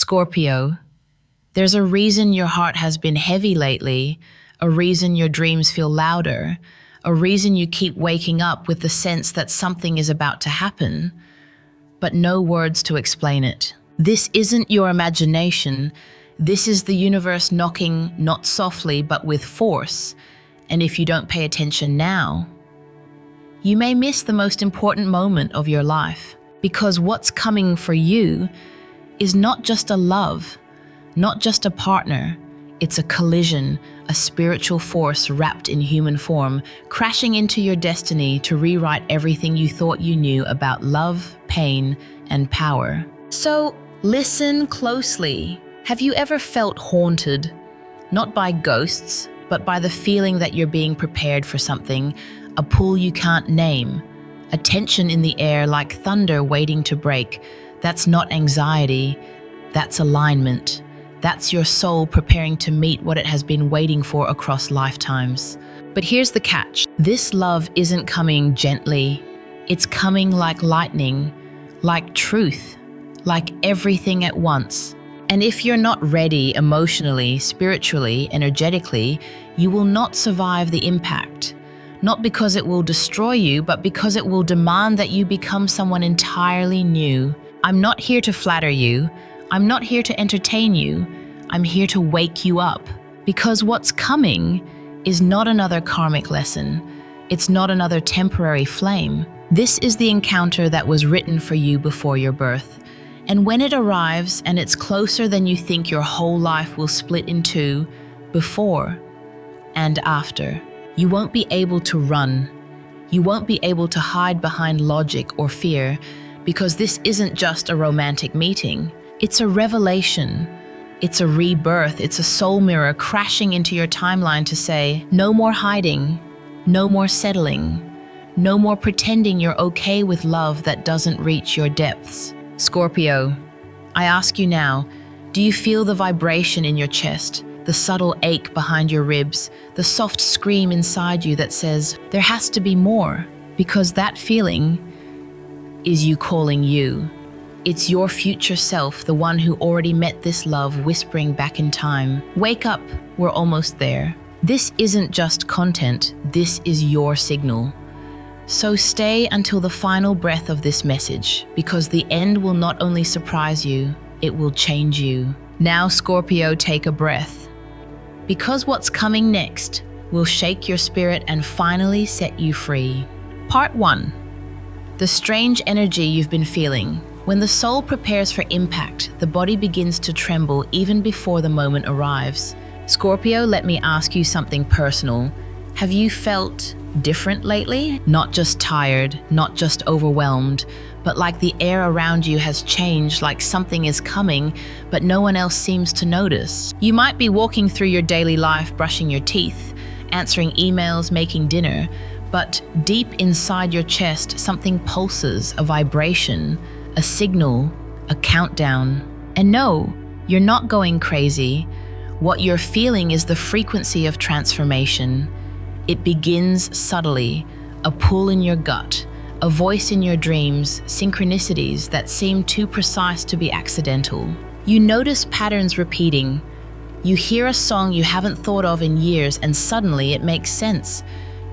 Scorpio, there's a reason your heart has been heavy lately, a reason your dreams feel louder, a reason you keep waking up with the sense that something is about to happen, but no words to explain it. This isn't your imagination. This is the universe knocking not softly but with force, and if you don't pay attention now, you may miss the most important moment of your life, because what's coming for you is not just a love, not just a partner. It's a collision, a spiritual force wrapped in human form, crashing into your destiny to rewrite everything you thought you knew about love, pain, and power. So listen closely. Have you ever felt haunted? Not by ghosts, but by the feeling that you're being prepared for something, a pull you can't name, a tension in the air like thunder waiting to break. That's not anxiety, that's alignment. That's your soul preparing to meet what it has been waiting for across lifetimes. But here's the catch. This love isn't coming gently. It's coming like lightning, like truth, like everything at once. And if you're not ready emotionally, spiritually, energetically, you will not survive the impact. Not because it will destroy you, but because it will demand that you become someone entirely new. I'm not here to flatter you. I'm not here to entertain you. I'm here to wake you up. Because what's coming is not another karmic lesson. It's not another temporary flame. This is the encounter that was written for you before your birth. And when it arrives and it's closer than you think, your whole life will split in two, before and after. You won't be able to run. You won't be able to hide behind logic or fear, because this isn't just a romantic meeting. It's a revelation. It's a rebirth. It's a soul mirror crashing into your timeline to say, no more hiding, no more settling, no more pretending you're okay with love that doesn't reach your depths. Scorpio, I ask you now, do you feel the vibration in your chest, the subtle ache behind your ribs, the soft scream inside you that says, there has to be more? Because that feeling is you calling you. It's your future self, the one who already met this love, whispering back in time. Wake up, we're almost there. This isn't just content, this is your signal. So stay until the final breath of this message, because the end will not only surprise you, it will change you. Now, Scorpio, take a breath, because what's coming next will shake your spirit and finally set you free. Part 1. The strange energy you've been feeling. When the soul prepares for impact, the body begins to tremble even before the moment arrives. Scorpio, let me ask you something personal. Have you felt different lately? Not just tired, not just overwhelmed, but like the air around you has changed, like something is coming, but no one else seems to notice. You might be walking through your daily life, brushing your teeth, answering emails, making dinner, but deep inside your chest, something pulses, a vibration, a signal, a countdown. And no, you're not going crazy. What you're feeling is the frequency of transformation. It begins subtly, a pull in your gut, a voice in your dreams, synchronicities that seem too precise to be accidental. You notice patterns repeating. You hear a song you haven't thought of in years, and suddenly it makes sense.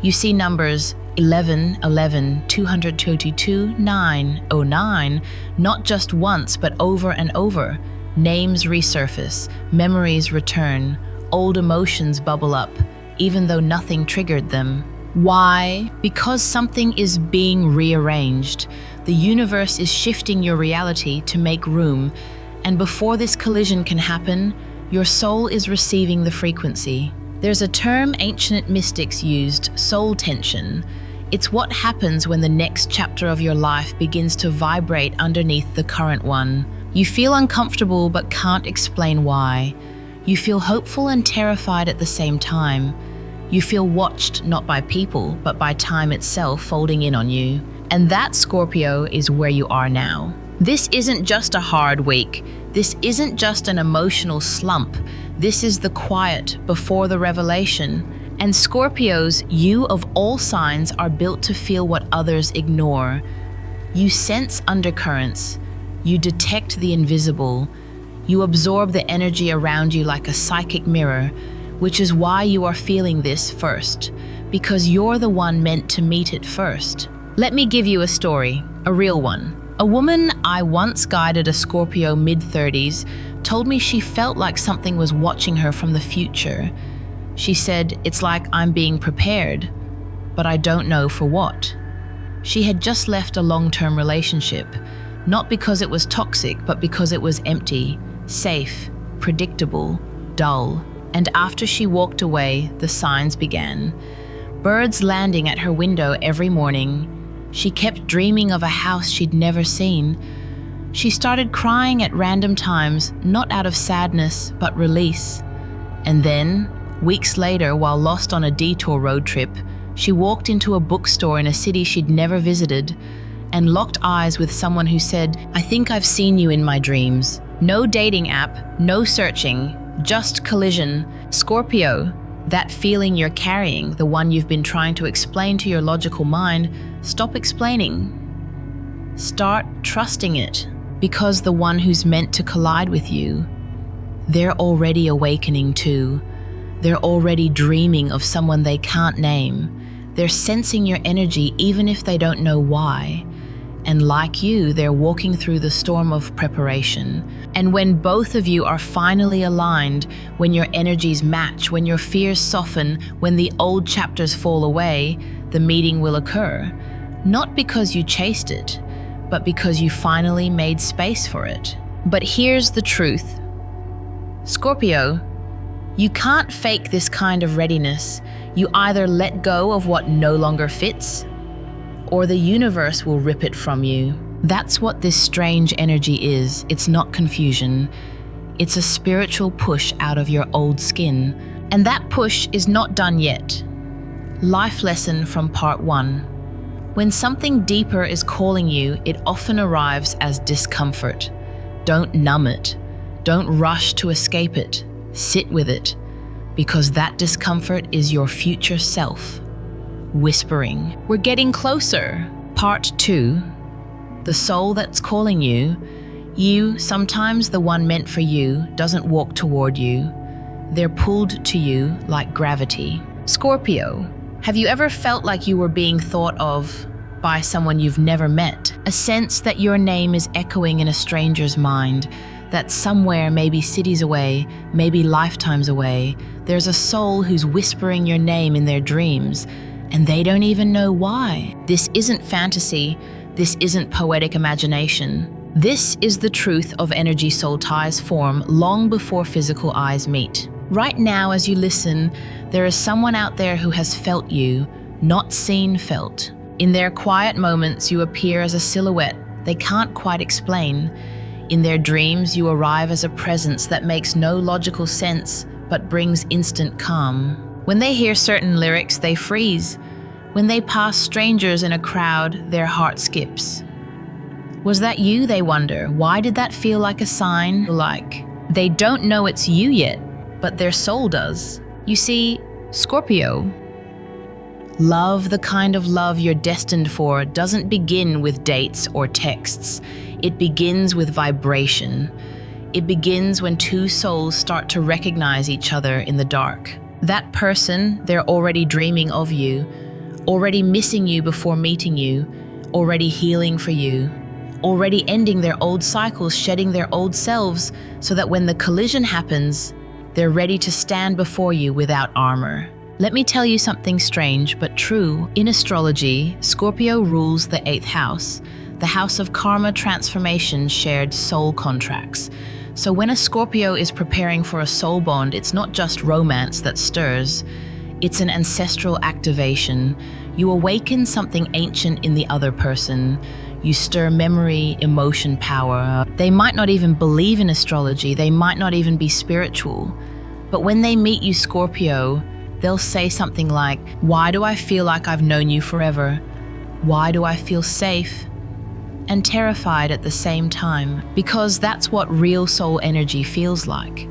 You see numbers 11, 11, 222, 909, not just once, but over and over. Names resurface, memories return, old emotions bubble up, even though nothing triggered them. Why? Because something is being rearranged. The universe is shifting your reality to make room, and before this collision can happen, your soul is receiving the frequency. There's a term ancient mystics used, soul tension. It's what happens when the next chapter of your life begins to vibrate underneath the current one. You feel uncomfortable but can't explain why. You feel hopeful and terrified at the same time. You feel watched not by people, but by time itself folding in on you. And that, Scorpio, is where you are now. This isn't just a hard week. This isn't just an emotional slump. This is the quiet before the revelation. And Scorpios, you of all signs, are built to feel what others ignore. You sense undercurrents. You detect the invisible. You absorb the energy around you like a psychic mirror, which is why you are feeling this first, because you're the one meant to meet it first. Let me give you a story, a real one. A woman I once guided, a Scorpio mid-30s, told me she felt like something was watching her from the future. She said, "It's like I'm being prepared, but I don't know for what." She had just left a long-term relationship, not because it was toxic, but because it was empty, safe, predictable, dull. And after she walked away, the signs began. Birds landing at her window every morning. She kept dreaming of a house she'd never seen. She started crying at random times, not out of sadness, but release. And then, weeks later, while lost on a detour road trip, she walked into a bookstore in a city she'd never visited and locked eyes with someone who said, "I think I've seen you in my dreams." No dating app, no searching, just collision. Scorpio, that feeling you're carrying, the one you've been trying to explain to your logical mind, stop explaining. Start trusting it, because the one who's meant to collide with you, they're already awakening too. They're already dreaming of someone they can't name. They're sensing your energy even if they don't know why. And like you, they're walking through the storm of preparation. And when both of you are finally aligned, when your energies match, when your fears soften, when the old chapters fall away, the meeting will occur. Not because you chased it, but because you finally made space for it. But here's the truth. Scorpio, you can't fake this kind of readiness. You either let go of what no longer fits, or the universe will rip it from you. That's what this strange energy is. It's not confusion. It's a spiritual push out of your old skin. And that push is not done yet. Life lesson from part 1. When something deeper is calling you, it often arrives as discomfort. Don't numb it. Don't rush to escape it. Sit with it, because that discomfort is your future self whispering, "We're getting closer." Part 2. The soul that's calling you, sometimes the one meant for you, doesn't walk toward you. They're pulled to you like gravity. Scorpio, have you ever felt like you were being thought of by someone you've never met? A sense that your name is echoing in a stranger's mind, that somewhere, maybe cities away, maybe lifetimes away, there's a soul who's whispering your name in their dreams, and they don't even know why. This isn't fantasy. This isn't poetic imagination. This is the truth of energy soul ties form long before physical eyes meet. Right now, as you listen, there is someone out there who has felt you, not seen, felt. In their quiet moments, you appear as a silhouette they can't quite explain. In their dreams, you arrive as a presence that makes no logical sense, but brings instant calm. When they hear certain lyrics, they freeze. When they pass strangers in a crowd, their heart skips. Was that you, they wonder? Why did that feel like a sign? Like, they don't know it's you yet, but their soul does. You see, Scorpio, love, the kind of love you're destined for, doesn't begin with dates or texts. It begins with vibration. It begins when two souls start to recognize each other in the dark. That person, they're already dreaming of you, already missing you before meeting you, already healing for you, already ending their old cycles, shedding their old selves, so that when the collision happens, they're ready to stand before you without armor. Let me tell you something strange but true. In astrology, Scorpio rules the 8th house, the house of karma, transformation, shared soul contracts. So when a Scorpio is preparing for a soul bond, it's not just romance that stirs. It's an ancestral activation. You awaken something ancient in the other person. You stir memory, emotion, power. They might not even believe in astrology. They might not even be spiritual. But when they meet you, Scorpio, they'll say something like, "Why do I feel like I've known you forever? Why do I feel safe and terrified at the same time?" Because that's what real soul energy feels like.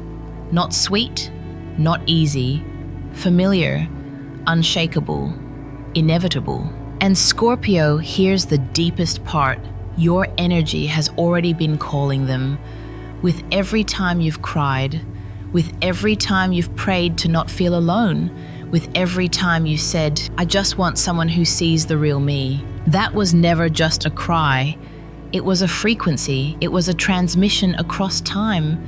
Not sweet, not easy, familiar, unshakable, inevitable. And Scorpio, here's the deepest part. Your energy has already been calling them. with every time you've cried, with every time you've prayed to not feel alone, with every time you said, "I just want someone who sees the real me." That was never just a cry. It was a frequency. It was a transmission across time,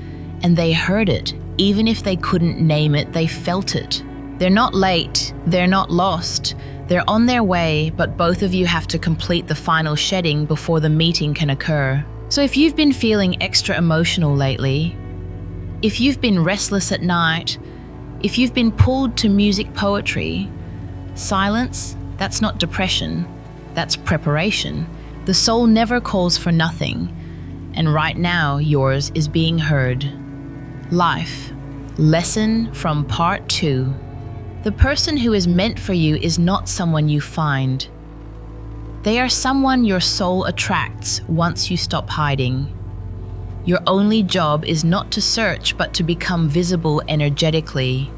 and they heard it. Even if they couldn't name it, they felt it. They're not late. They're not lost. They're on their way, but both of you have to complete the final shedding before the meeting can occur. So if you've been feeling extra emotional lately, if you've been restless at night, if you've been pulled to music poetry, silence, that's not depression, that's preparation. The soul never calls for nothing, and right now yours is being heard. Life, lesson from part 2. The person who is meant for you is not someone you find. They are someone your soul attracts once you stop hiding. Your only job is not to search, but to become visible energetically.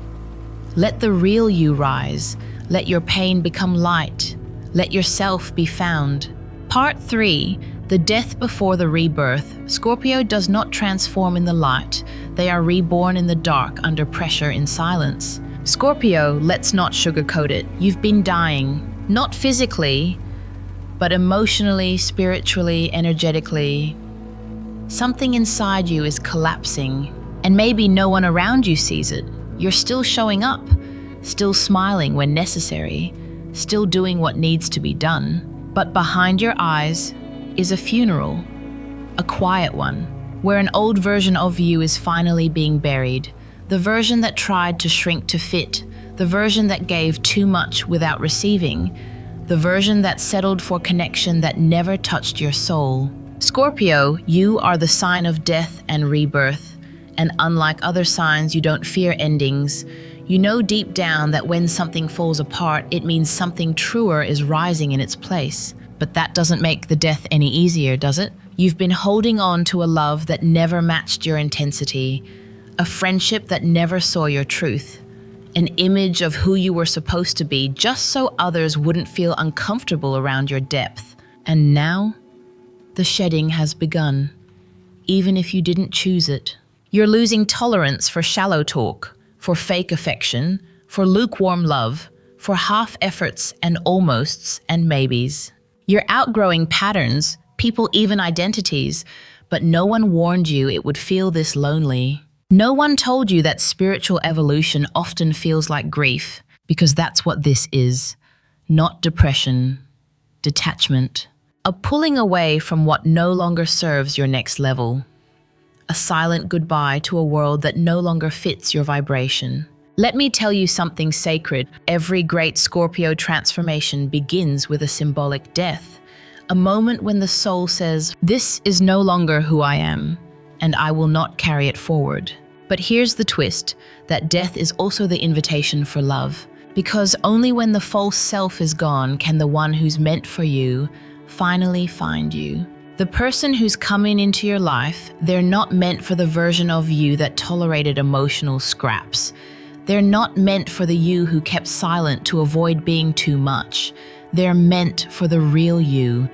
Let the real you rise. Let your pain become light. Let yourself be found. Part 3. The death before the rebirth. Scorpio does not transform in the light. They are reborn in the dark under pressure in silence. Scorpio, let's not sugarcoat it. You've been dying. Not physically, but emotionally, spiritually, energetically. Something inside you is collapsing, and maybe no one around you sees it. You're still showing up, still smiling when necessary, still doing what needs to be done. But behind your eyes is a funeral, a quiet one, where an old version of you is finally being buried. The version that tried to shrink to fit, the version that gave too much without receiving, the version that settled for connection that never touched your soul. Scorpio, you are the sign of death and rebirth, and unlike other signs, you don't fear endings. You know deep down that when something falls apart, it means something truer is rising in its place. But that doesn't make the death any easier, does it? You've been holding on to a love that never matched your intensity, a friendship that never saw your truth, an image of who you were supposed to be just so others wouldn't feel uncomfortable around your depth. And now, the shedding has begun, even if you didn't choose it. You're losing tolerance for shallow talk, for fake affection, for lukewarm love, for half efforts and almosts and maybes. You're outgrowing patterns, people, even identities, but no one warned you it would feel this lonely. No one told you that spiritual evolution often feels like grief, because that's what this is. Not depression, detachment. A pulling away from what no longer serves your next level. A silent goodbye to a world that no longer fits your vibration. Let me tell you something sacred. Every great Scorpio transformation begins with a symbolic death. A moment when the soul says, "This is no longer who I am, and I will not carry it forward." But here's the twist, that death is also the invitation for love. Because only when the false self is gone can the one who's meant for you finally find you. The person who's coming into your life, they're not meant for the version of you that tolerated emotional scraps. They're not meant for the you who kept silent to avoid being too much. They're meant for the real you,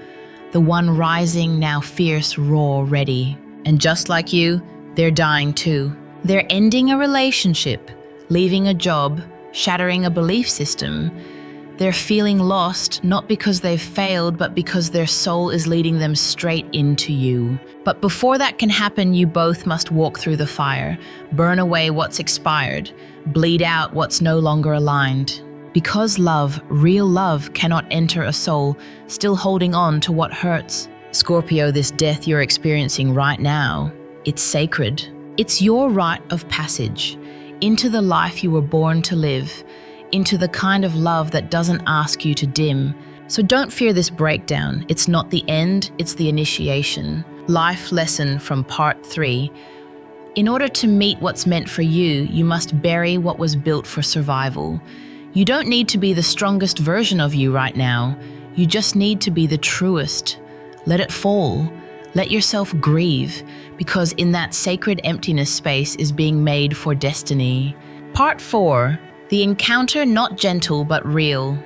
the one rising now fierce, raw, ready. And just like you, they're dying too. They're ending a relationship, leaving a job, shattering a belief system. They're feeling lost, not because they've failed, but because their soul is leading them straight into you. But before that can happen, you both must walk through the fire, burn away what's expired, bleed out what's no longer aligned. Because love, real love, cannot enter a soul still holding on to what hurts. Scorpio, this death you're experiencing right now, it's sacred. It's your rite of passage into the life you were born to live, into the kind of love that doesn't ask you to dim. So don't fear this breakdown. It's not the end, it's the initiation. Life lesson from part 3. In order to meet what's meant for you, you must bury what was built for survival. You don't need to be the strongest version of you right now. You just need to be the truest. Let it fall. Let yourself grieve, because in that sacred emptiness space is being made for destiny. Part 4. The encounter, not gentle but real.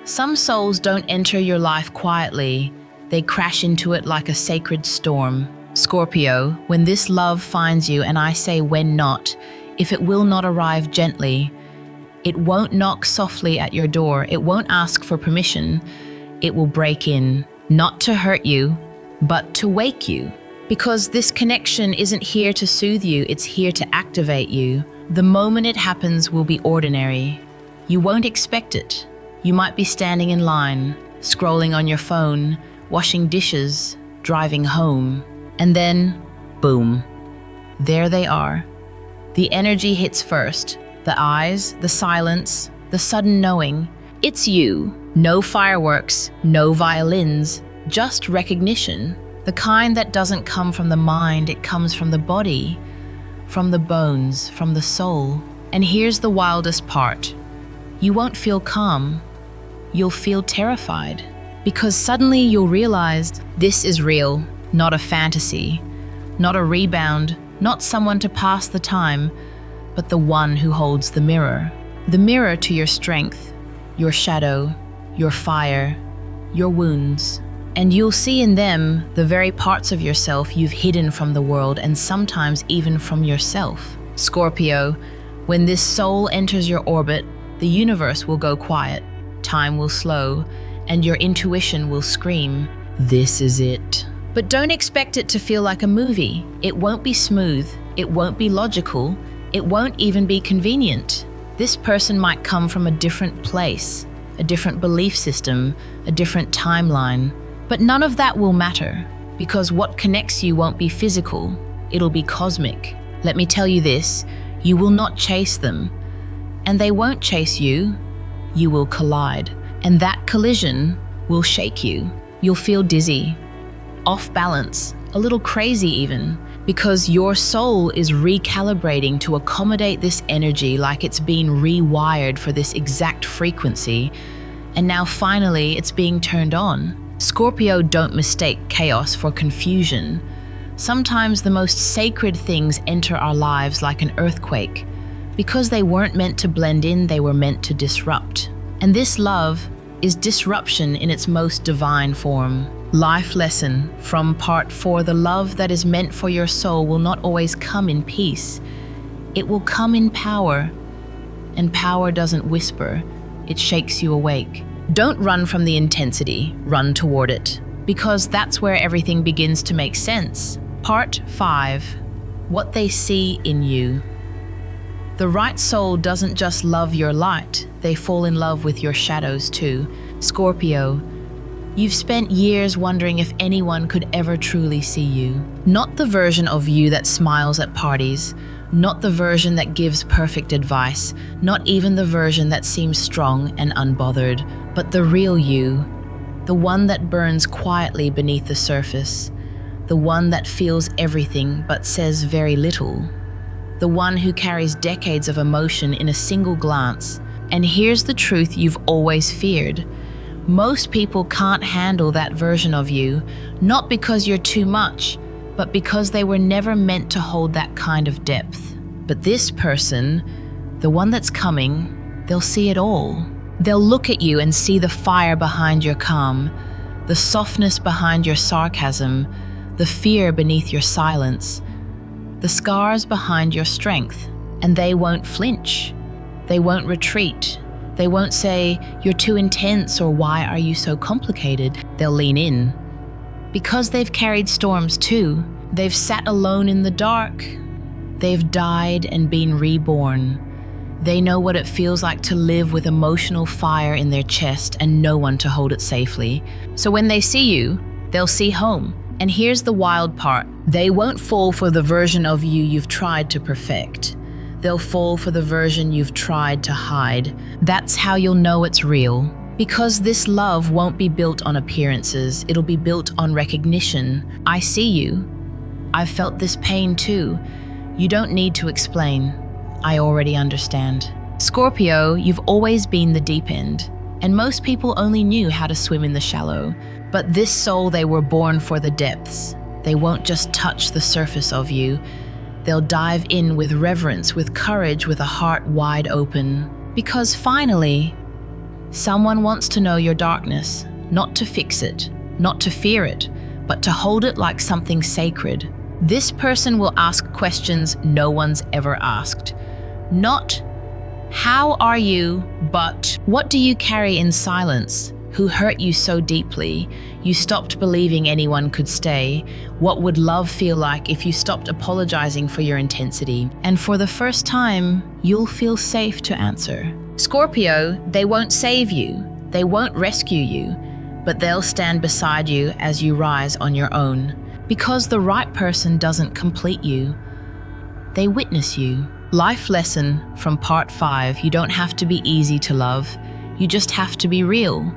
Some souls don't enter your life quietly. They crash into it like a sacred storm. Scorpio, when this love finds you, and I say when not, if it will not arrive gently, it won't knock softly at your door, it won't ask for permission, it will break in, not to hurt you, but to wake you. Because this connection isn't here to soothe you, it's here to activate you. The moment it happens will be ordinary. You won't expect it. You might be standing in line, scrolling on your phone, washing dishes, driving home, and then, boom, there they are. The energy hits first, the eyes, the silence, the sudden knowing. It's you. No fireworks, no violins, just recognition. The kind that doesn't come from the mind, it comes from the body, from the bones, from the soul. And here's the wildest part. You won't feel calm. You'll feel terrified. Because suddenly you'll realize this is real, not a fantasy, not a rebound, not someone to pass the time, but the one who holds the mirror. The mirror to your strength, your shadow, your fire, your wounds. And you'll see in them the very parts of yourself you've hidden from the world and sometimes even from yourself. Scorpio, when this soul enters your orbit, the universe will go quiet, time will slow, and your intuition will scream, "This is it." But don't expect it to feel like a movie. It won't be smooth, it won't be logical, it won't even be convenient. This person might come from a different place, a different belief system, a different timeline. But none of that will matter, because what connects you won't be physical, it'll be cosmic. Let me tell you this, you will not chase them, and they won't chase you, you will collide. And that collision will shake you. You'll feel dizzy, off balance, a little crazy even, because your soul is recalibrating to accommodate this energy like it's been rewired for this exact frequency, and now finally it's being turned on. Scorpio, don't mistake chaos for confusion. Sometimes the most sacred things enter our lives like an earthquake. Because they weren't meant to blend in, they were meant to disrupt. And this love is disruption in its most divine form. Life lesson from part 4, the love that is meant for your soul will not always come in peace. It will come in power. And power doesn't whisper, it shakes you awake. Don't run from the intensity, run toward it, because that's where everything begins to make sense. Part 5, what they see in you. The right soul doesn't just love your light, they fall in love with your shadows too. Scorpio, you've spent years wondering if anyone could ever truly see you. Not the version of you that smiles at parties, not the version that gives perfect advice, not even the version that seems strong and unbothered, but the real you, the one that burns quietly beneath the surface, the one that feels everything but says very little, the one who carries decades of emotion in a single glance. And here's the truth you've always feared. Most people can't handle that version of you, not because you're too much, but because they were never meant to hold that kind of depth. But this person, the one that's coming, they'll see it all. They'll look at you and see the fire behind your calm, the softness behind your sarcasm, the fear beneath your silence, the scars behind your strength. And they won't flinch. They won't retreat. They won't say, "You're too intense," or "Why are you so complicated?" They'll lean in. Because they've carried storms too. They've sat alone in the dark. They've died and been reborn. They know what it feels like to live with emotional fire in their chest and no one to hold it safely. So when they see you, they'll see home. And here's the wild part. They won't fall for the version of you you've tried to perfect. They'll fall for the version you've tried to hide. That's how you'll know it's real. Because this love won't be built on appearances, it'll be built on recognition. I see you. I've felt this pain too. You don't need to explain. I already understand. Scorpio, you've always been the deep end, and most people only knew how to swim in the shallow. But this soul, they were born for the depths. They won't just touch the surface of you. They'll dive in with reverence, with courage, with a heart wide open. Because finally, someone wants to know your darkness, not to fix it, not to fear it, but to hold it like something sacred. This person will ask questions no one's ever asked. Not, how are you, but what do you carry in silence? Who hurt you so deeply, you stopped believing anyone could stay? What would love feel like if you stopped apologizing for your intensity? And for the first time, you'll feel safe to answer. Scorpio, they won't save you, they won't rescue you, but they'll stand beside you as you rise on your own. Because the right person doesn't complete you, they witness you. Life lesson from part 5, you don't have to be easy to love, you just have to be real.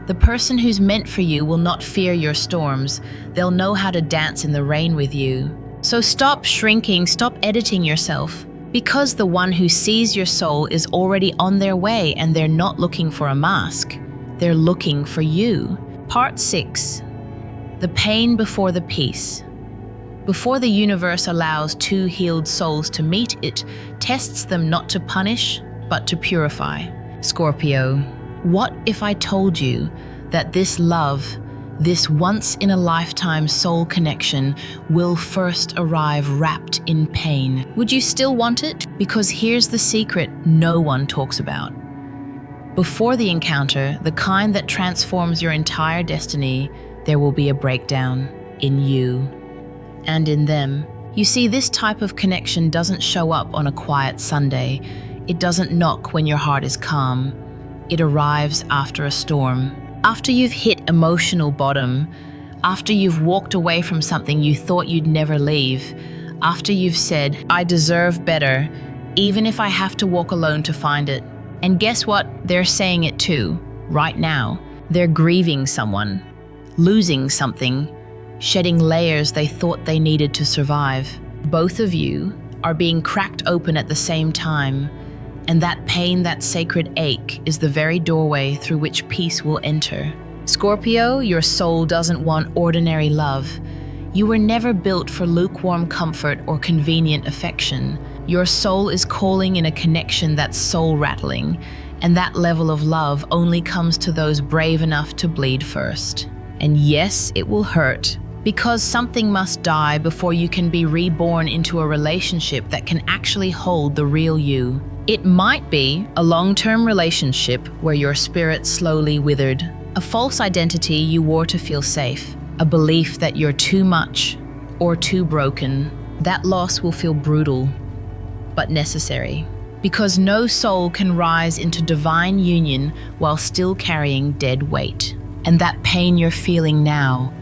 The person who's meant for you will not fear your storms. They'll know how to dance in the rain with you. So stop shrinking, stop editing yourself. Because the one who sees your soul is already on their way and they're not looking for a mask. They're looking for you. Part 6. The pain before the peace. Before the universe allows two healed souls to meet, it tests them not to punish, but to purify. Scorpio, what if I told you that this love, this once-in-a-lifetime soul connection, will first arrive wrapped in pain? Would you still want it? Because here's the secret no one talks about. Before the encounter, the kind that transforms your entire destiny, there will be a breakdown in you and in them. You see, this type of connection doesn't show up on a quiet Sunday. It doesn't knock when your heart is calm. It arrives after a storm. After you've hit emotional bottom, after you've walked away from something you thought you'd never leave, after you've said, I deserve better, even if I have to walk alone to find it. And guess what? They're saying it too, right now. They're grieving someone, losing something, shedding layers they thought they needed to survive. Both of you are being cracked open at the same time. And that pain, that sacred ache, is the very doorway through which peace will enter. Scorpio, your soul doesn't want ordinary love. You were never built for lukewarm comfort or convenient affection. Your soul is calling in a connection that's soul-rattling, and that level of love only comes to those brave enough to bleed first. And yes, it will hurt, because something must die before you can be reborn into a relationship that can actually hold the real you. It might be a long-term relationship where your spirit slowly withered, a false identity you wore to feel safe, a belief that you're too much or too broken. That loss will feel brutal, but necessary, because no soul can rise into divine union while still carrying dead weight. And that pain you're feeling now,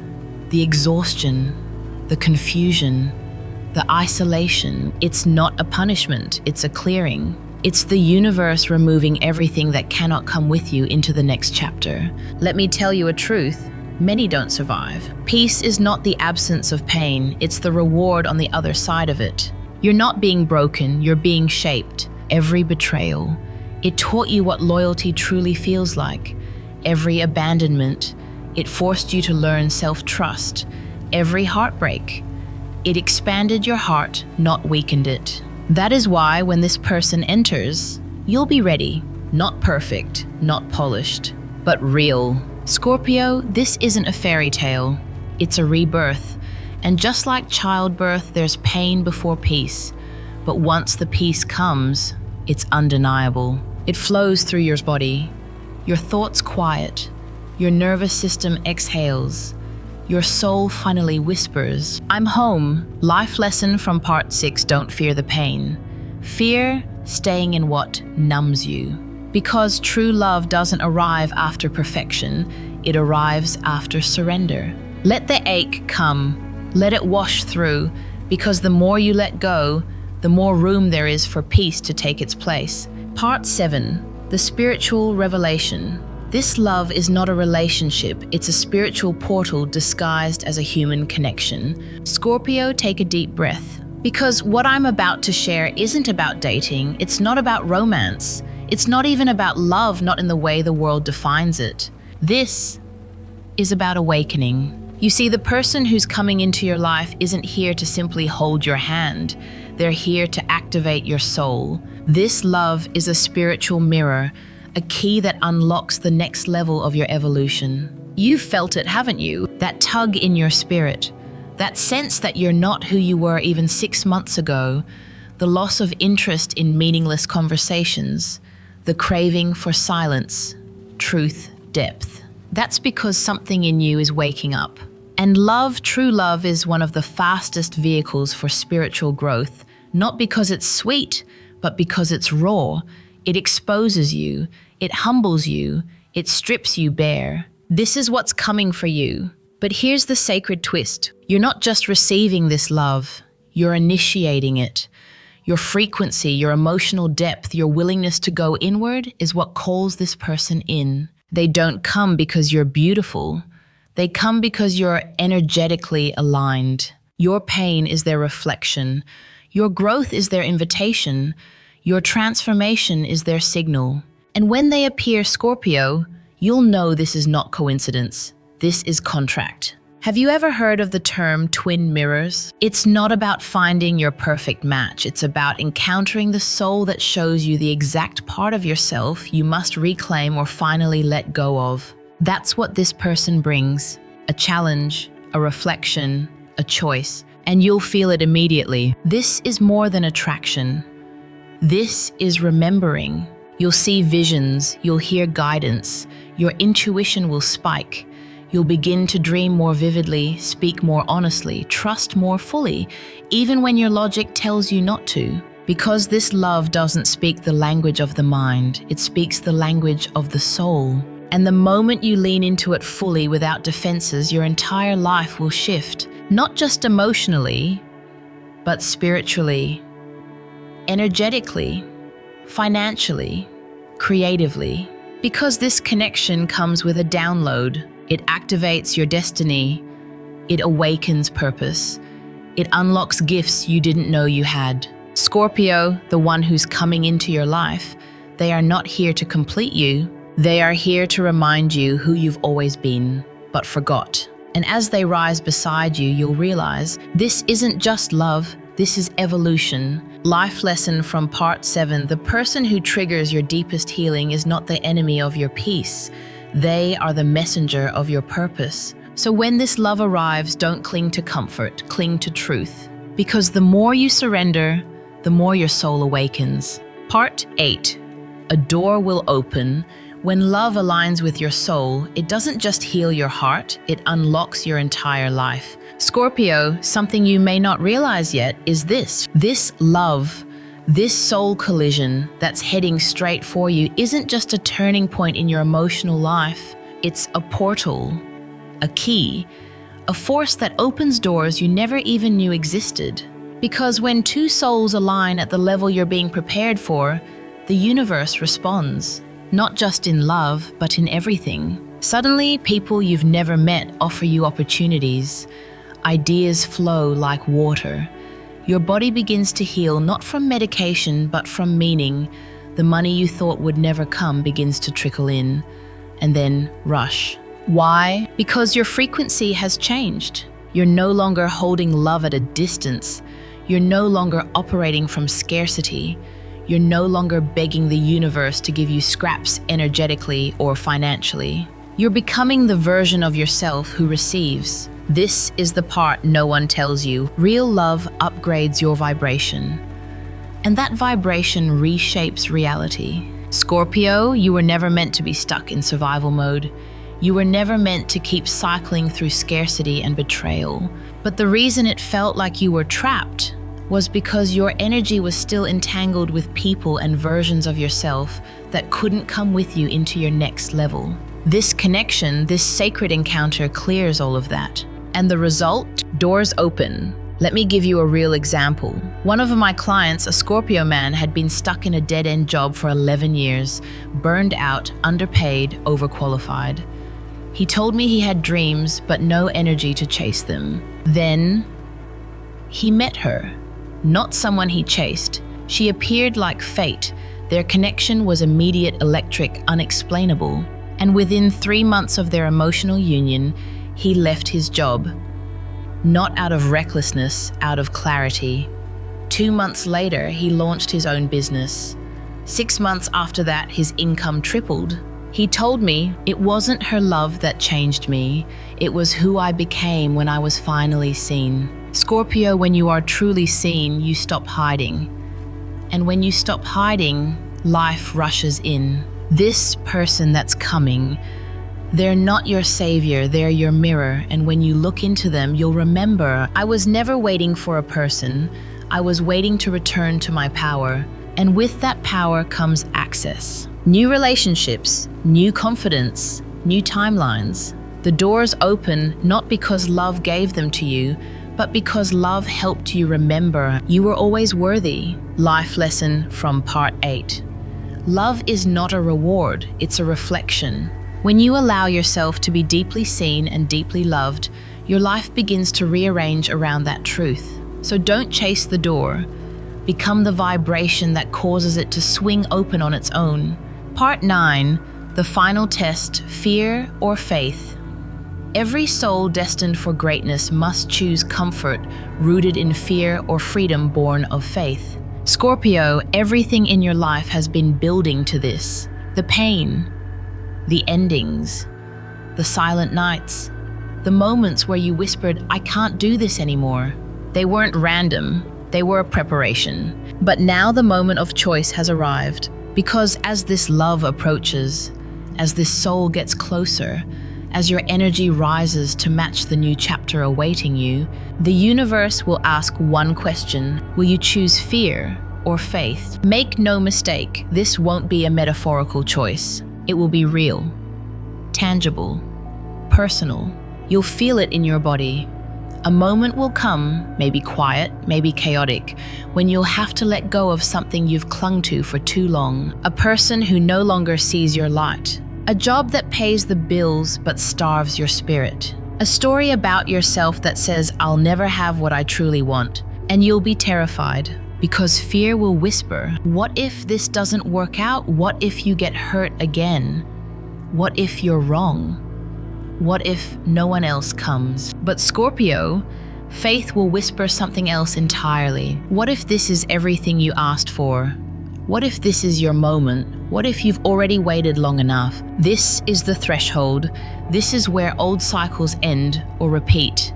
the exhaustion, the confusion, the isolation, it's not a punishment, it's a clearing. It's the universe removing everything that cannot come with you into the next chapter. Let me tell you a truth, many don't survive. Peace is not the absence of pain, it's the reward on the other side of it. You're not being broken, you're being shaped. Every betrayal, it taught you what loyalty truly feels like. Every abandonment, it forced you to learn self-trust. Every heartbreak, it expanded your heart, not weakened it. That is why when this person enters, you'll be ready. Not perfect, not polished, but real. Scorpio, this isn't a fairy tale. It's a rebirth. And just like childbirth, there's pain before peace. But once the peace comes, it's undeniable. It flows through your body. Your thoughts quiet. Your nervous system exhales. Your soul finally whispers, I'm home. Life lesson from part 6, don't fear the pain. Fear staying in what numbs you. Because true love doesn't arrive after perfection, it arrives after surrender. Let the ache come, let it wash through, because the more you let go, the more room there is for peace to take its place. Part 7, the spiritual revelation. This love is not a relationship, it's a spiritual portal disguised as a human connection. Scorpio, take a deep breath. Because what I'm about to share isn't about dating, it's not about romance, it's not even about love, not in the way the world defines it. This is about awakening. You see, the person who's coming into your life isn't here to simply hold your hand, they're here to activate your soul. This love is a spiritual mirror, a key that unlocks the next level of your evolution. You've felt it, haven't you? That tug in your spirit, that sense that you're not who you were even 6 months ago, the loss of interest in meaningless conversations, the craving for silence, truth, depth. That's because something in you is waking up. And love, true love, is one of the fastest vehicles for spiritual growth, not because it's sweet, but because it's raw. It exposes you, it humbles you, it strips you bare. This is what's coming for you. But here's the sacred twist. You're not just receiving this love, you're initiating it. Your frequency, your emotional depth, your willingness to go inward is what calls this person in. They don't come because you're beautiful. They come because you're energetically aligned. Your pain is their reflection. Your growth is their invitation. Your transformation is their signal. And when they appear, Scorpio, you'll know this is not coincidence. This is contract. Have you ever heard of the term twin mirrors? It's not about finding your perfect match. It's about encountering the soul that shows you the exact part of yourself you must reclaim or finally let go of. That's what this person brings. A challenge, a reflection, a choice, and you'll feel it immediately. This is more than attraction. This is remembering. You'll see visions, you'll hear guidance, your intuition will spike. You'll begin to dream more vividly, speak more honestly, trust more fully, even when your logic tells you not to. Because this love doesn't speak the language of the mind, it speaks the language of the soul. And the moment you lean into it fully without defenses, your entire life will shift, not just emotionally, but spiritually, energetically, financially, creatively. Because this connection comes with a download. It activates your destiny. It awakens purpose. It unlocks gifts you didn't know you had. Scorpio, the one who's coming into your life, they are not here to complete you. They are here to remind you who you've always been, but forgot. And as they rise beside you, you'll realize this isn't just love, this is evolution. Life lesson from part 7. The person who triggers your deepest healing is not the enemy of your peace. They are the messenger of your purpose. So when this love arrives, don't cling to comfort, cling to truth. Because the more you surrender, the more your soul awakens. Part 8. A door will open. When love aligns with your soul, it doesn't just heal your heart, it unlocks your entire life. Scorpio, something you may not realize yet is this love, this soul collision that's heading straight for you isn't just a turning point in your emotional life. It's a portal, a key, a force that opens doors you never even knew existed. Because when two souls align at the level you're being prepared for, the universe responds. Not just in love, but in everything. Suddenly, people you've never met offer you opportunities. Ideas flow like water. Your body begins to heal not from medication, but from meaning. The money you thought would never come begins to trickle in, and then rush. Why? Because your frequency has changed. You're no longer holding love at a distance. You're no longer operating from scarcity. You're no longer begging the universe to give you scraps energetically or financially. You're becoming the version of yourself who receives. This is the part no one tells you. Real love upgrades your vibration. And that vibration reshapes reality. Scorpio, you were never meant to be stuck in survival mode. You were never meant to keep cycling through scarcity and betrayal. But the reason it felt like you were trapped was because your energy was still entangled with people and versions of yourself that couldn't come with you into your next level. This connection, this sacred encounter clears all of that. And the result? Doors open. Let me give you a real example. One of my clients, a Scorpio man, had been stuck in a dead-end job for 11 years, burned out, underpaid, overqualified. He told me he had dreams, but no energy to chase them. Then he met her. Not someone he chased. She appeared like fate. Their connection was immediate, electric, unexplainable. And within 3 months of their emotional union, he left his job. Not out of recklessness, out of clarity. 2 months later, he launched his own business. 6 months after that, his income tripled. He told me it wasn't her love that changed me, it was who I became when I was finally seen. Scorpio, when you are truly seen, you stop hiding. And when you stop hiding, life rushes in. This person that's coming, they're not your savior, they're your mirror, and when you look into them, you'll remember, I was never waiting for a person, I was waiting to return to my power. And with that power comes access. New relationships, new confidence, new timelines. The doors open not because love gave them to you, but because love helped you remember you were always worthy. Life lesson from part 8. Love is not a reward, it's a reflection. When you allow yourself to be deeply seen and deeply loved, your life begins to rearrange around that truth. So don't chase the door. Become the vibration that causes it to swing open on its own. Part 9, the final test, fear or faith. Every soul destined for greatness must choose comfort rooted in fear or freedom born of faith. Scorpio, everything in your life has been building to this. The pain, the endings, the silent nights, the moments where you whispered, I can't do this anymore. They weren't random, they were a preparation. But now the moment of choice has arrived, because as this love approaches, as this soul gets closer, as your energy rises to match the new chapter awaiting you, the universe will ask one question: will you choose fear or faith? Make no mistake, this won't be a metaphorical choice. It will be real, tangible, personal. You'll feel it in your body. A moment will come, maybe quiet, maybe chaotic, when you'll have to let go of something you've clung to for too long. A person who no longer sees your light. A job that pays the bills but starves your spirit. A story about yourself that says, I'll never have what I truly want. And you'll be terrified, because fear will whisper, what if this doesn't work out? What if you get hurt again? What if you're wrong? What if no one else comes? But Scorpio, faith will whisper something else entirely. What if this is everything you asked for? What if this is your moment? What if you've already waited long enough? This is the threshold. This is where old cycles end or repeat.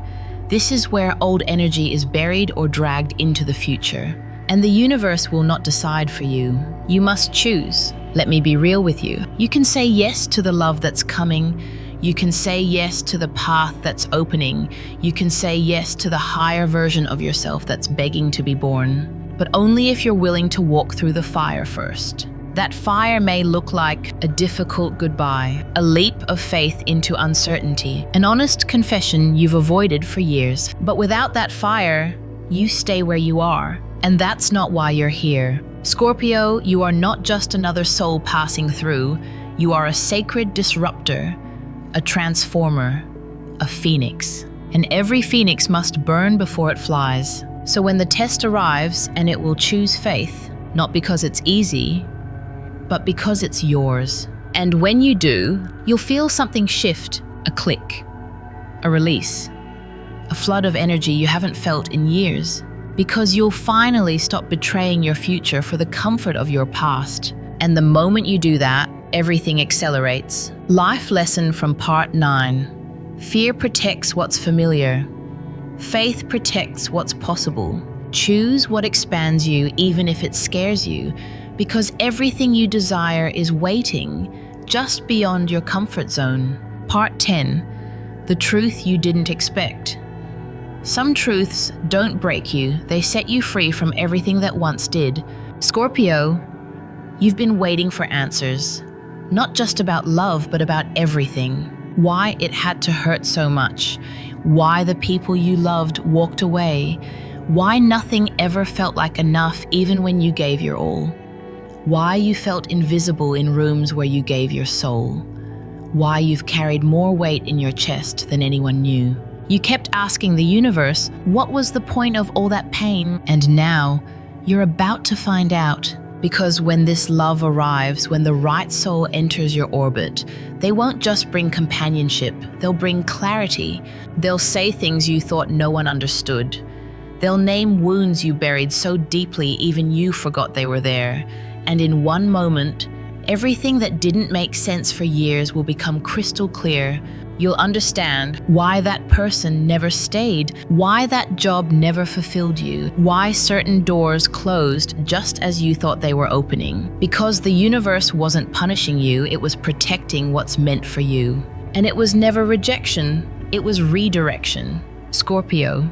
This is where old energy is buried or dragged into the future. And the universe will not decide for you. You must choose. Let me be real with you. You can say yes to the love that's coming. You can say yes to the path that's opening. You can say yes to the higher version of yourself that's begging to be born. But only if you're willing to walk through the fire first. That fire may look like a difficult goodbye, a leap of faith into uncertainty, an honest confession you've avoided for years. But without that fire, you stay where you are. And that's not why you're here. Scorpio, you are not just another soul passing through. You are a sacred disruptor, a transformer, a phoenix. And every phoenix must burn before it flies. So when the test arrives, and it will choose faith, not because it's easy, but because it's yours. And when you do, you'll feel something shift, a click, a release, a flood of energy you haven't felt in years. Because you'll finally stop betraying your future for the comfort of your past. And the moment you do that, everything accelerates. Life lesson from part 9. Fear protects what's familiar. Faith protects what's possible. Choose what expands you even if it scares you, because everything you desire is waiting just beyond your comfort zone. Part 10. The truth you didn't expect. Some truths don't break you, they set you free from everything that once did. Scorpio, you've been waiting for answers, not just about love, but about everything. Why it had to hurt so much, why the people you loved walked away, why nothing ever felt like enough even when you gave your all, why you felt invisible in rooms where you gave your soul, why you've carried more weight in your chest than anyone knew. You kept asking the universe, what was the point of all that pain? And now, you're about to find out. Because when this love arrives, when the right soul enters your orbit, they won't just bring companionship, they'll bring clarity. They'll say things you thought no one understood. They'll name wounds you buried so deeply even you forgot they were there. And in one moment, Everything that didn't make sense for years will become crystal clear. You'll understand why that person never stayed, why that job never fulfilled you, why certain doors closed just as you thought they were opening. Because the universe wasn't punishing you, it was protecting what's meant for you. And it was never rejection, it was redirection. Scorpio,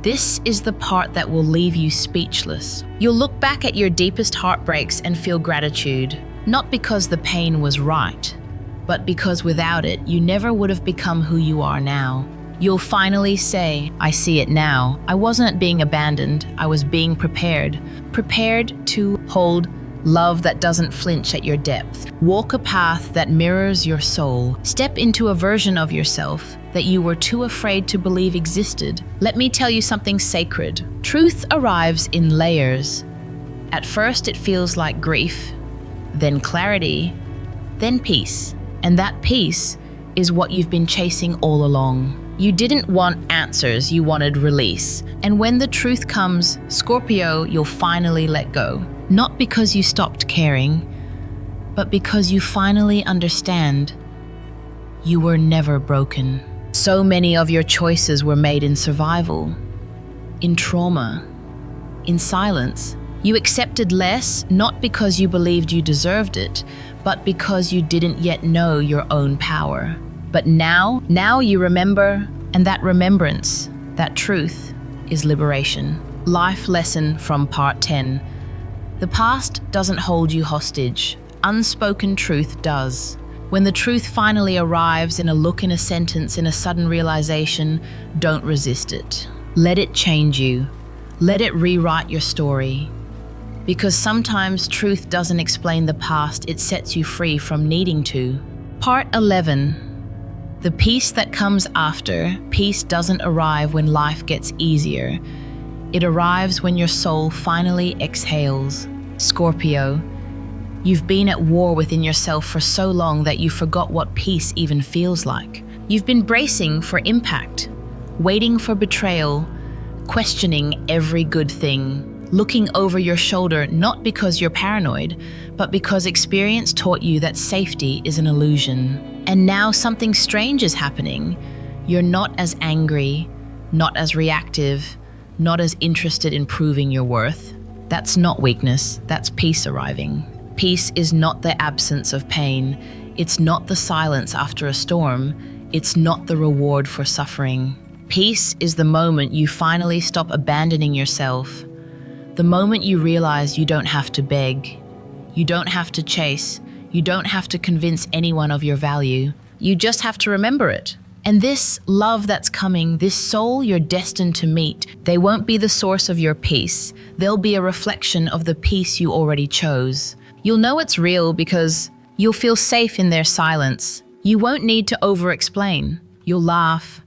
this is the part that will leave you speechless. You'll look back at your deepest heartbreaks and feel gratitude, not because the pain was right, but because without it, you never would have become who you are now. You'll finally say, I see it now. I wasn't being abandoned, I was being prepared. Prepared to hold love that doesn't flinch at your depth. Walk a path that mirrors your soul. Step into a version of yourself that you were too afraid to believe existed. Let me tell you something sacred. Truth arrives in layers. At first, it feels like grief, then clarity, then peace. And that peace is what you've been chasing all along. You didn't want answers, you wanted release. And when the truth comes, Scorpio, you'll finally let go. Not because you stopped caring, but because you finally understand you were never broken. So many of your choices were made in survival, in trauma, in silence. You accepted less, not because you believed you deserved it, but because you didn't yet know your own power. But now you remember, and that remembrance, that truth, is liberation. Life lesson from part 10. The past doesn't hold you hostage. Unspoken truth does. When the truth finally arrives in a look, in a sentence, in a sudden realization, don't resist it. Let it change you. Let it rewrite your story. Because sometimes truth doesn't explain the past, it sets you free from needing to. Part 11. The peace that comes after. Peace doesn't arrive when life gets easier. It arrives when your soul finally exhales. Scorpio, you've been at war within yourself for so long that you forgot what peace even feels like. You've been bracing for impact, waiting for betrayal, questioning every good thing. Looking over your shoulder, not because you're paranoid, but because experience taught you that safety is an illusion. And now something strange is happening. You're not as angry, not as reactive, not as interested in proving your worth. That's not weakness, that's peace arriving. Peace is not the absence of pain. It's not the silence after a storm. It's not the reward for suffering. Peace is the moment you finally stop abandoning yourself. The moment you realize you don't have to beg, you don't have to chase, you don't have to convince anyone of your value. You just have to remember it. And this love that's coming, this soul you're destined to meet, they won't be the source of your peace. They'll be a reflection of the peace you already chose. You'll know it's real because you'll feel safe in their silence. You won't need to over-explain. You'll laugh,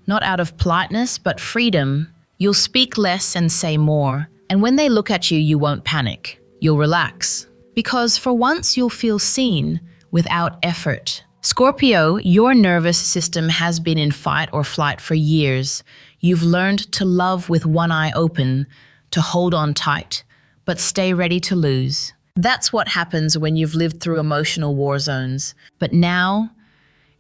not out of politeness, but freedom. You'll speak less and say more. And when they look at you, you won't panic. You'll relax. Because for once, you'll feel seen without effort. Scorpio, your nervous system has been in fight or flight for years. You've learned to love with one eye open, to hold on tight, but stay ready to lose. That's what happens when you've lived through emotional war zones. But now,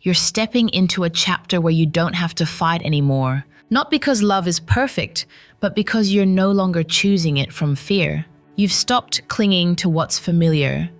you're stepping into a chapter where you don't have to fight anymore. Not because love is perfect, but because you're no longer choosing it from fear. You've stopped clinging to what's familiar.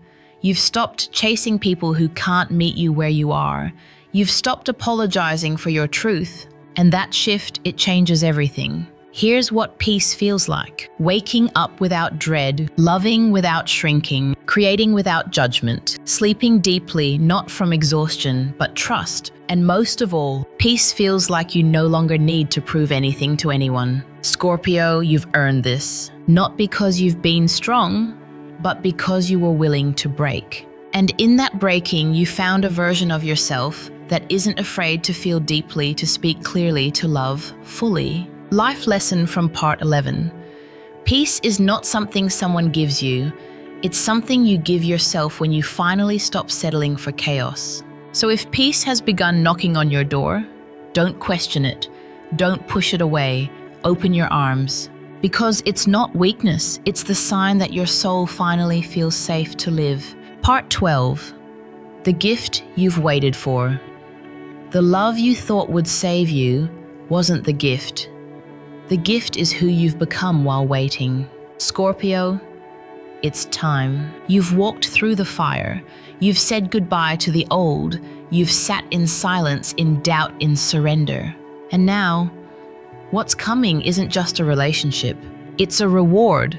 You've stopped chasing people who can't meet you where you are. You've stopped apologizing for your truth. And that shift, it changes everything. Here's what peace feels like. Waking up without dread, loving without shrinking, creating without judgment, sleeping deeply, not from exhaustion, but trust. And most of all, peace feels like you no longer need to prove anything to anyone. Scorpio, you've earned this. Not because you've been strong, but because you were willing to break. And in that breaking, you found a version of yourself that isn't afraid to feel deeply, to speak clearly, to love fully. Life lesson from part 11. Peace is not something someone gives you. It's something you give yourself when you finally stop settling for chaos. So if peace has begun knocking on your door, don't question it. Don't push it away. Open your arms. Because it's not weakness. It's the sign that your soul finally feels safe to live. Part Part 12. The gift you've waited for. The love you thought would save you wasn't the gift. The gift is who you've become while waiting. Scorpio, it's time. You've walked through the fire. You've said goodbye to the old. You've sat in silence, in doubt, in surrender. And now, what's coming isn't just a relationship. It's a reward,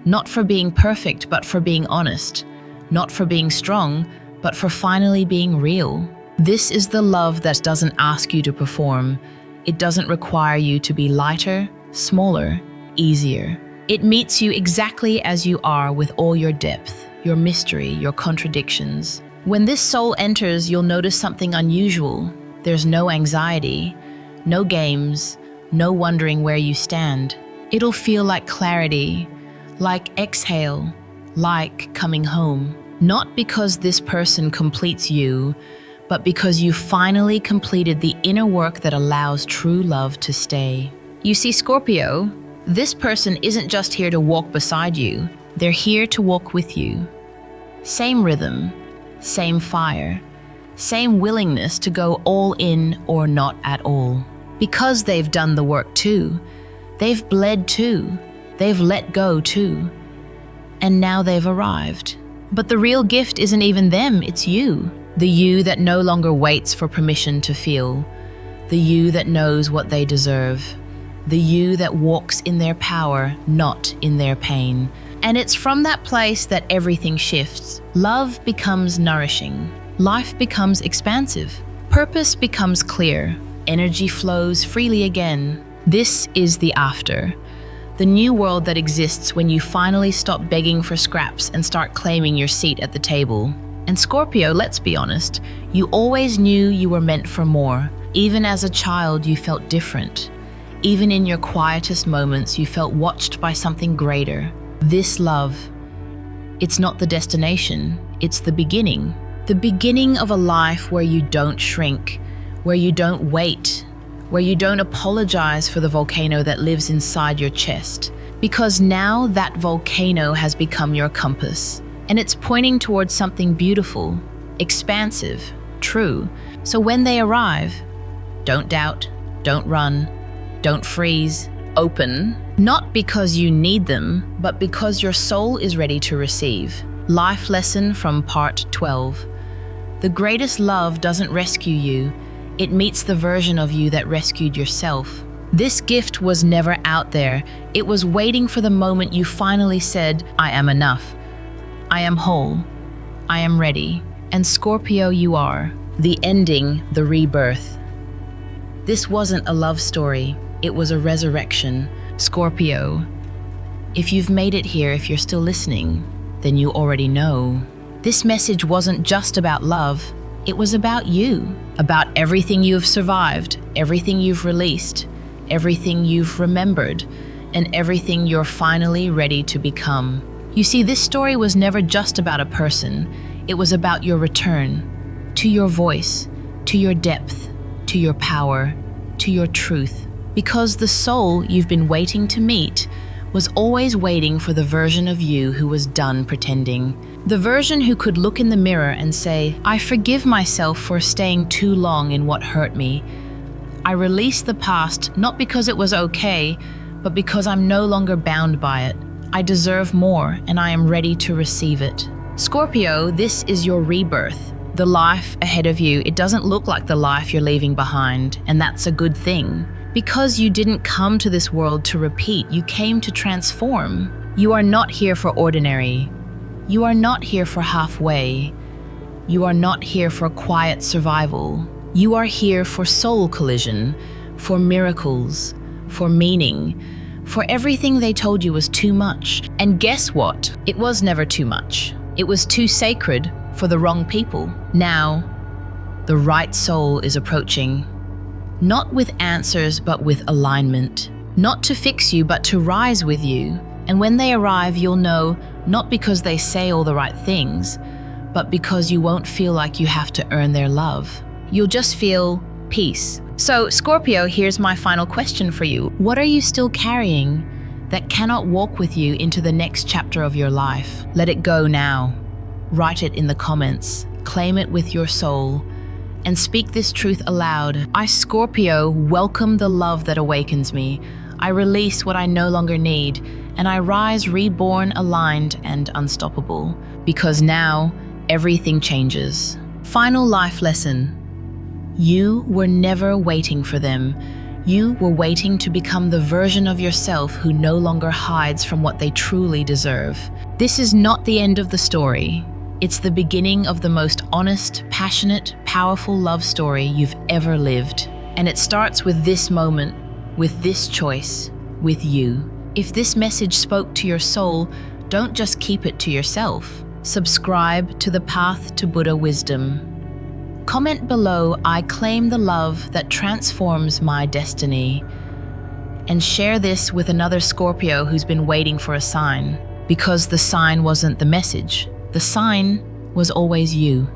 not for being perfect, but for being honest. Not for being strong, but for finally being real. This is the love that doesn't ask you to perform. It doesn't require you to be lighter, smaller, easier. It meets you exactly as you are with all your depth, your mystery, your contradictions. When this soul enters, you'll notice something unusual. There's no anxiety, no games, no wondering where you stand. It'll feel like clarity, like exhale, like coming home. Not because this person completes you, but because you finally completed the inner work that allows true love to stay. You see, Scorpio, this person isn't just here to walk beside you. They're here to walk with you. Same rhythm, same fire, same willingness to go all in or not at all. Because they've done the work too. They've bled too. They've let go too. And now they've arrived. But the real gift isn't even them, it's you. The you that no longer waits for permission to feel. The you that knows what they deserve. The you that walks in their power, not in their pain. And it's from that place that everything shifts. Love becomes nourishing. Life becomes expansive. Purpose becomes clear. Energy flows freely again. This is the after. The new world that exists when you finally stop begging for scraps and start claiming your seat at the table. And Scorpio, let's be honest, you always knew you were meant for more. Even as a child, you felt different. Even in your quietest moments, you felt watched by something greater. This love, it's not the destination, it's the beginning. The beginning of a life where you don't shrink, where you don't wait, where you don't apologize for the volcano that lives inside your chest. Because now that volcano has become your compass, and it's pointing towards something beautiful, expansive, true. So when they arrive, don't doubt, don't run, don't freeze, open, not because you need them, but because your soul is ready to receive. Life lesson from part 12. The greatest love doesn't rescue you. It meets the version of you that rescued yourself. This gift was never out there. It was waiting for the moment you finally said, I am enough. I am whole. I am ready. And Scorpio, you are. The ending, the rebirth. This wasn't a love story. It was a resurrection. Scorpio, if you've made it here, if you're still listening, then you already know. This message wasn't just about love. It was about you, about everything you've survived, everything you've released, everything you've remembered, and everything you're finally ready to become. You see, this story was never just about a person. It was about your return to your voice, to your depth, to your power, to your truth. Because the soul you've been waiting to meet was always waiting for the version of you who was done pretending. The version who could look in the mirror and say, I forgive myself for staying too long in what hurt me. I release the past not because it was okay, but because I'm no longer bound by it. I deserve more and I am ready to receive it. Scorpio, this is your rebirth. The life ahead of you, it doesn't look like the life you're leaving behind, and that's a good thing. Because you didn't come to this world to repeat, you came to transform. You are not here for ordinary. You are not here for halfway. You are not here for quiet survival. You are here for soul collision, for miracles, for meaning, for everything they told you was too much. And guess what? It was never too much. It was too sacred for the wrong people. Now, the right soul is approaching. Not with answers, but with alignment. Not to fix you, but to rise with you. And when they arrive, you'll know, not because they say all the right things, but because you won't feel like you have to earn their love. You'll just feel peace. So, Scorpio, here's my final question for you. What are you still carrying that cannot walk with you into the next chapter of your life? Let it go now. write it in the comments, claim it with your soul, and speak this truth aloud. I, Scorpio, welcome the love that awakens me. I release what I no longer need, and I rise reborn, aligned, and unstoppable. Because now, everything changes. Final life lesson. You were never waiting for them. You were waiting to become the version of yourself who no longer hides from what they truly deserve. This is not the end of the story. It's the beginning of the most honest, passionate, powerful love story you've ever lived. And it starts with this moment, with this choice, with you. If this message spoke to your soul, don't just keep it to yourself. Subscribe to the Path to Buddha Wisdom. Comment below, I claim the love that transforms my destiny. And share this with another Scorpio who's been waiting for a sign. Because the sign wasn't the message. The sign was always you.